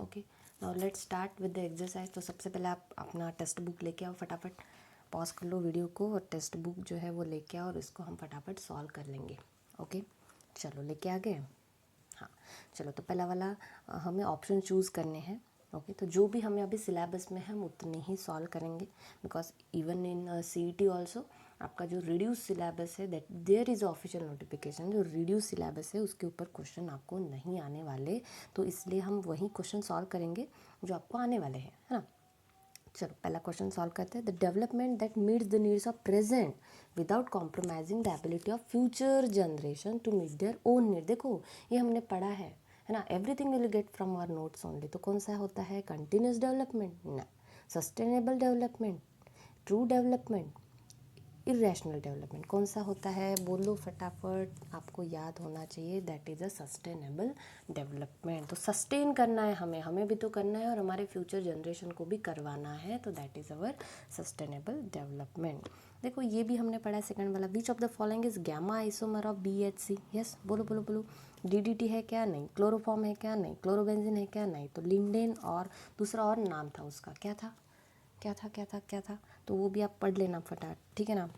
Okay, now let's start with the exercise. तो सबसे पहले आप अपना टेक्स्ट बुक लेके आओ, फटाफट पॉज कर लो वीडियो को और टेक्स्ट बुक जो है वो लेके आओ और इसको हम फटाफट सॉल्व कर लेंगे। ओके, चलो लेके आ गए। हाँ चलो, तो पहला वाला हमें ऑप्शन चूज़ करने हैं। ओके, तो जो भी हमें अभी सिलेबस में है हम उतने ही सॉल्व करेंगे, because even in CET also आपका जो रिड्यूस सिलेबस है, that there is official notification, जो रिड्यूस सिलेबस है उसके ऊपर क्वेश्चन आपको नहीं आने वाले, तो इसलिए हम वही क्वेश्चन सॉल्व करेंगे जो आपको आने वाले हैं, है ना। चलो पहला क्वेश्चन सॉल्व करते हैं। The development that meets the needs of present without compromising the ability of future generation to meet their own need. देखो ये हमने पढ़ा है ना, everything will get from our notes only. तो कौन सा होता है? कंटिन्यूस डेवलपमेंट ना, sustainable development, true development, irrational development. कौन सा होता है? बोलो फटाफट, आपको याद होना चाहिए। That is a sustainable development. तो सस्टेन करना है हमें, हमें भी तो करना है और हमारे फ्यूचर जनरेशन को भी करवाना है, तो that is our sustainable development. देखो ये भी हमने पढ़ा है सेकंड वाला। Which of the following is gamma isomer of BHC? Yes, बोलो बोलो बोलो। DDT है क्या? नहीं। क्लोरोफॉर्म है क्या? नहीं। क्लोरोबेंजीन है क्या? नहीं। तो लिंडेन और दूसरा और नाम था उसका, क्या था क्या था क्या था क्या था? तो वो भी आप पढ़ लेना फटाफट, ठीक है ना।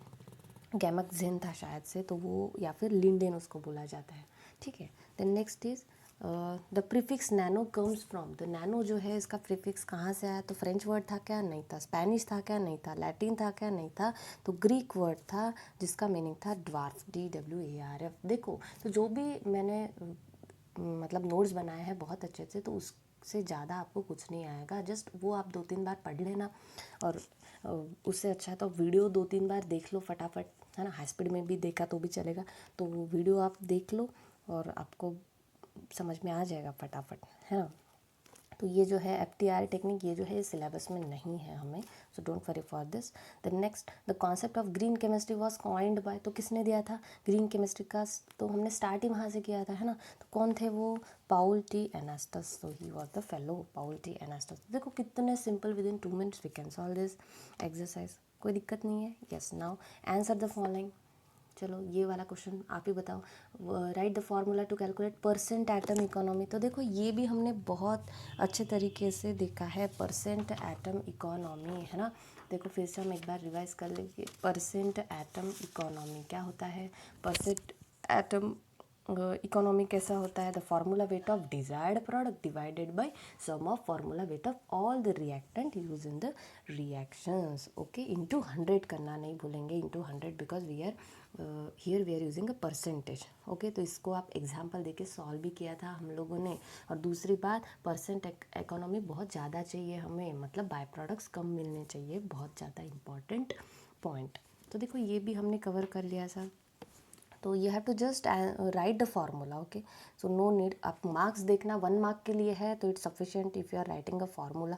गैमक्जेन था शायद से, तो वो या फिर लिंडेन उसको बोला जाता है, ठीक है। Then next is the prefix nano comes from. तो नैनो जो है इसका प्रीफिक्स कहाँ से आया? तो फ्रेंच वर्ड था क्या? नहीं था। स्पेनिश था क्या? नहीं था। लैटिन था क्या? नहीं था। तो ग्रीक वर्ड था जिसका मीनिंग था ड्वार्फ, DWARF। देखो तो जो भी मैंने मतलब नोट्स बनाए हैं बहुत अच्छे से, तो उससे ज़्यादा आपको कुछ नहीं आएगा, जस्ट वो आप 2-3 बार पढ़ लेना। और उससे अच्छा तो वीडियो 2-3 बार देख लो फटाफट, है ना। हाई स्पीड में भी देखा तो भी चलेगा, तो वो वीडियो आप देख लो और आपको समझ में आ जाएगा फटाफट, है ना। तो ये जो है FTR टेक्निक, ये जो है सिलेबस में नहीं है हमें, so don't worry for this. The next, the concept of green chemistry was coined by. तो किसने दिया था ग्रीन केमिस्ट्री का? तो हमने स्टार्ट ही वहाँ से किया था, है ना। तो कौन थे वो? Paul T. एनास्टस। तो he was the fellow Paul T. Anastas. देखो कितने simple, within 2 minutes we can solve this exercise, कोई दिक्कत नहीं है। Yes, now answer the following. चलो ये वाला क्वेश्चन आप ही बताओ। Write the formula to calculate percent atom economy. तो देखो ये भी हमने बहुत अच्छे तरीके से देखा है, परसेंट एटम इकोनॉमी, है ना। देखो फिर से हम एक बार रिवाइज कर लेंगे। परसेंट एटम इकोनॉमी क्या होता है? परसेंट एटम इकोनॉमी कैसा होता है? The formula weight of desired product divided by sum of formula weight of all the reactant use in the reactions. Okay, into 100 करना नहीं भूलेंगे, into 100, because we are here we are using a percentage. Okay, तो इसको आप example देके solve भी किया था हम लोगों ने। और दूसरी बात, परसेंट इकोनॉमी बहुत ज़्यादा चाहिए हमें, मतलब बाय प्रोडक्ट्स कम मिलने चाहिए, बहुत ज़्यादा इंपॉर्टेंट पॉइंट। तो देखो ये भी हमने कवर कर लिया सर। तो you have to just write the formula. Okay, so no need आप मार्क्स देखना, 1 मार्क के लिए है तो it's sufficient if you are writing a formula.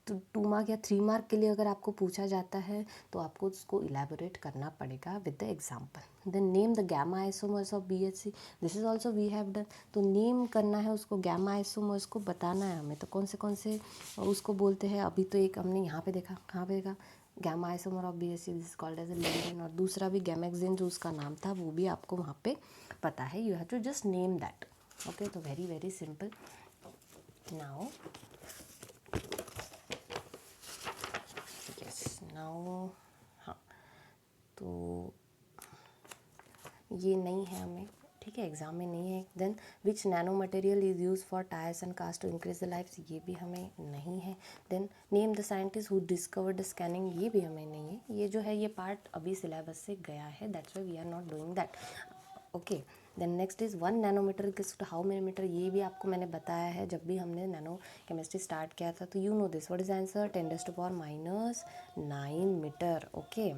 तो 2 मार्क या 3 मार्क के लिए अगर आपको पूछा जाता है तो आपको उसको इलेबोरेट करना पड़ेगा with the example. Then name the gamma isomers of BHC। This is also we have done. तो नेम करना है उसको, गैमा आइसोमर्स को बताना है हमें। तो कौन से उसको बोलते हैं? अभी तो एक हमने यहाँ पे देखा, कहाँ पे देखा? Gamma isomer of BHC, this called as a lindane. और दूसरा भी गैमेक्सिन जो उसका नाम था वो भी आपको वहाँ पे पता है। You have to just name that. Okay, तो very very simple. Now yes, now हाँ, तो ये नहीं है हमें, ठीक है, एग्जाम में नहीं है। Then which nano material is use for tyres and cast to increase the life, ये भी हमें नहीं है। Then name the scientist who discovered scanning, ये भी हमें नहीं है। ये जो है ये पार्ट अभी सिलेबस से गया है, that's why we are not doing that. Okay, then next is 1 nanometre equals to how many metre. ये भी आपको मैंने बताया है जब भी हमने नैनो केमिस्ट्री स्टार्ट किया था। तो you know this, what is answer? 10⁻⁻9 metre. Okay,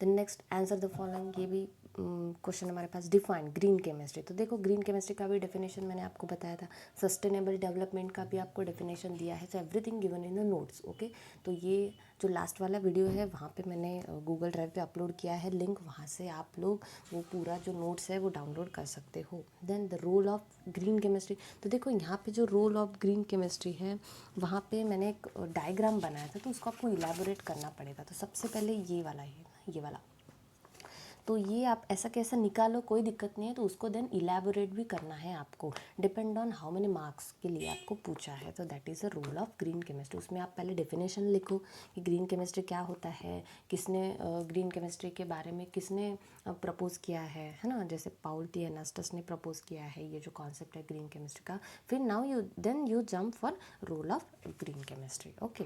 then next answer the following. ये भी क्वेश्चन हमारे पास। Define green chemistry. तो देखो ग्रीन केमिस्ट्री का भी डेफिनेशन मैंने आपको बताया था, सस्टेनेबल डेवलपमेंट का भी आपको डेफिनेशन दिया है। So everything given in the notes. Okay, तो ये जो लास्ट वाला वीडियो है वहाँ पे मैंने गूगल ड्राइव पे अपलोड किया है लिंक, वहाँ से आप लोग वो पूरा जो नोट्स है वो डाउनलोड कर सकते हो। Then the role of green chemistry. तो देखो यहाँ पे जो रोल ऑफ ग्रीन केमिस्ट्री है वहाँ पे मैंने एक डायग्राम बनाया था, तो उसको आपको इलेबोरेट करना पड़ेगा। तो सबसे पहले ये वाला है, ये वाला। तो ये आप ऐसा कैसा निकालो, कोई दिक्कत नहीं है, तो उसको देन इलेबोरेट भी करना है आपको, depend on how many marks के लिए आपको पूछा है। तो that is a rule of green chemistry. उसमें आप पहले डेफिनेशन लिखो कि ग्रीन केमिस्ट्री क्या होता है, किसने ग्रीन केमिस्ट्री के बारे में किसने प्रपोज किया है ना, जैसे पाउल टी एनास्टस ने प्रपोज किया है ये जो कॉन्सेप्ट है ग्रीन केमिस्ट्री का। फिर now you then you jump for rule of green chemistry. Okay,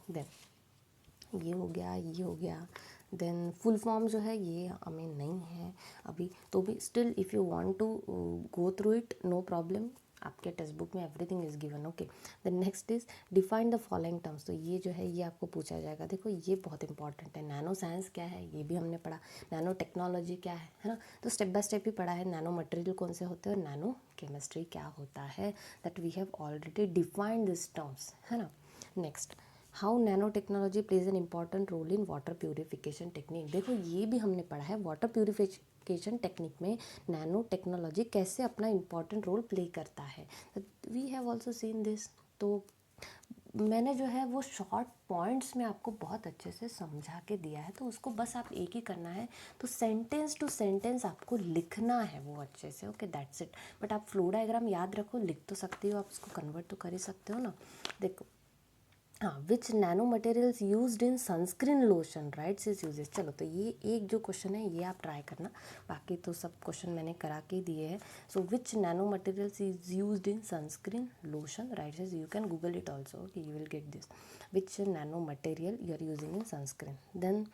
then ये हो गया, ये हो गया। देन फुल फॉर्म जो है ये हमें नहीं है अभी, तो भी still if you want to go through it, no problem, आपके टेक्स्ट बुक में everything is given. Okay, the next is define the following terms. तो ये जो है ये आपको पूछा जाएगा। देखो ये बहुत इंपॉर्टेंट है। नैनो साइंस क्या है ये भी हमने पढ़ा, नैनो टेक्नोलॉजी क्या है ना, तो स्टेप बाय स्टेप ही पढ़ा है। नैनो मटेरियल कौन से होते हैं और नैनो केमिस्ट्री क्या होता है, that we have already defined this terms, है ना। Next, how nanotechnology plays an important role in water purification technique. देखो ये भी हमने पढ़ा है, वाटर प्यूरिफिकेशन टेक्निक में नैनो टेक्नोलॉजी कैसे अपना इम्पॉर्टेंट रोल प्ले करता है, we have also seen this. तो मैंने जो है वो शॉर्ट पॉइंट्स में आपको बहुत अच्छे से समझा के दिया है, तो उसको बस आप एक ही करना है, तो सेंटेंस टू सेंटेंस आपको लिखना है वो अच्छे से। Okay, that's it. बट आप फ्लो डायग्राम याद रखो, लिख तो सकती हो, आप उसको कन्वर्ट तो कर ही सकते हो ना। देखो हाँ, which nano materials used in sunscreen lotion rights is uses. चलो तो ये एक जो क्वेश्चन है ये आप ट्राई करना, बाकी तो सब क्वेश्चन मैंने करा के दिए हैं। So which nano materials is used in sunscreen lotion rights is, you can Google it also, you will get this, which nano material you are using in sunscreen. Then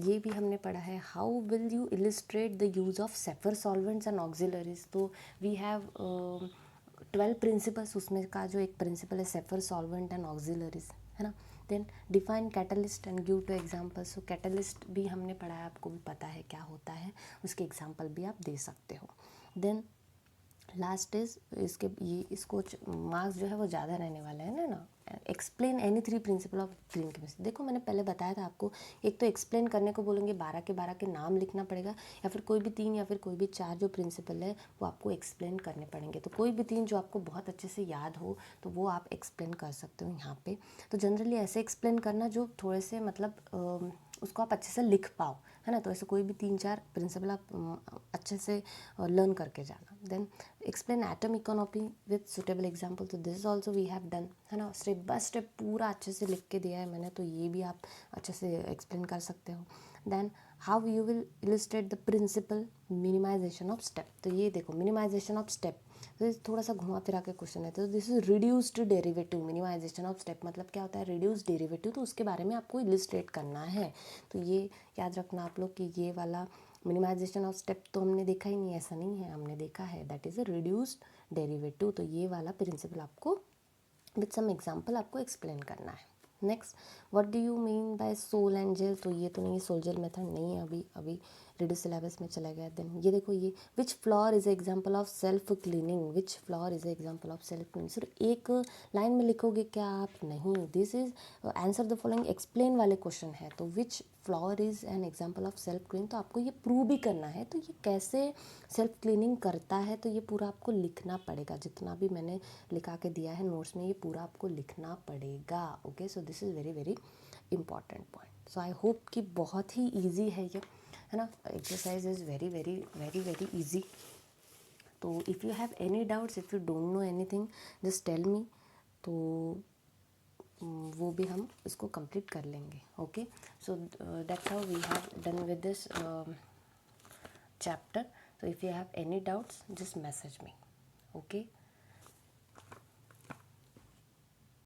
ये भी हमने पढ़ा है, how will you illustrate the use of safer solvents and auxiliaries. तो we have 12 principles, उसमें का जो एक प्रिंसिपल है सेफर सॉल्वेंट एंड ऑक्सिलरीज, है ना। Then define catalyst and give two examples. So catalyst भी हमने पढ़ा है, आपको भी पता है क्या होता है, उसके एग्जाम्पल भी आप दे सकते हो। देन लास्ट इज इसके ये इसको मार्क्स जो है वो ज़्यादा रहने वाले हैं ना। Explain any 3 principle of green chemistry. देखो मैंने पहले बताया था आपको, एक तो एक्सप्लेन करने को बोलेंगे 12 के 12 के नाम लिखना पड़ेगा, या फिर कोई भी 3 या फिर कोई भी 4 जो प्रिंसिपल है वो आपको एक्सप्लेन करने पड़ेंगे। तो कोई भी 3 जो आपको बहुत अच्छे से याद हो तो वो आप एक्सप्लेन कर सकते हो यहाँ पे। तो जनरली ऐसे एक्सप्लेन करना जो थोड़े से मतलब उसको आप अच्छे से लिख पाओ, है ना। तो ऐसे कोई भी 3-4 प्रिंसिपल आप अच्छे से लर्न करके जाना। Then explain atom economy with suitable example. तो this also we have done, है ना, स्टेप बाय स्टेप पूरा अच्छे से लिख के दिया है मैंने, तो ये भी आप अच्छे से एक्सप्लेन कर सकते हो। Then how you will illustrate the principle minimization of step. तो ये देखो मिनिमाइजेशन ऑफ स्टेप, तो थोड़ा सा घुमा फिरा के क्वेश्चन है। तो this is reduced derivative, minimization of step मतलब क्या होता है, रिड्यूस्ड डेरिवेटिव, तो उसके बारे में आपको इलिस्ट्रेट करना है। तो ये याद रखना आप लोग कि ये वाला मिनिमाइजेशन ऑफ स्टेप तो हमने देखा ही नहीं, ऐसा नहीं है, हमने देखा है, that is a reduced derivative. तो ये वाला प्रिंसिपल आपको विथ सम एग्जाम्पल आपको एक्सप्लेन करना है। Next, what do you mean by sol and gel. तो ये तो नहीं, सोल जेल मेथड नहीं है, अभी अभी रिड्यूस सिलेबस में चला गया। देन ये देखो, ये विच floor is example of self cleaning, which floor is example of self cleaning. सिर्फ एक लाइन में लिखोगे क्या आप, नहीं, this is answer the following explain वाले क्वेश्चन है। तो विच floor is an example of self cleaning, तो आपको ये प्रूव भी करना है, तो ये कैसे सेल्फ क्लीनिंग करता है, तो ये पूरा आपको लिखना पड़ेगा, जितना भी मैंने लिखा के दिया है नोट्स में ये पूरा आपको लिखना पड़ेगा। Okay, so this is very very important point. So I hope कि बहुत ही ईजी है ये, है ना, exercise is very very very very easy. तो if you have any doubts, if you don't know anything, just tell me, तो वो भी हम इसको कंप्लीट कर लेंगे। Okay, so that's how we have done with this chapter. So if you have any doubts, just message me. Okay.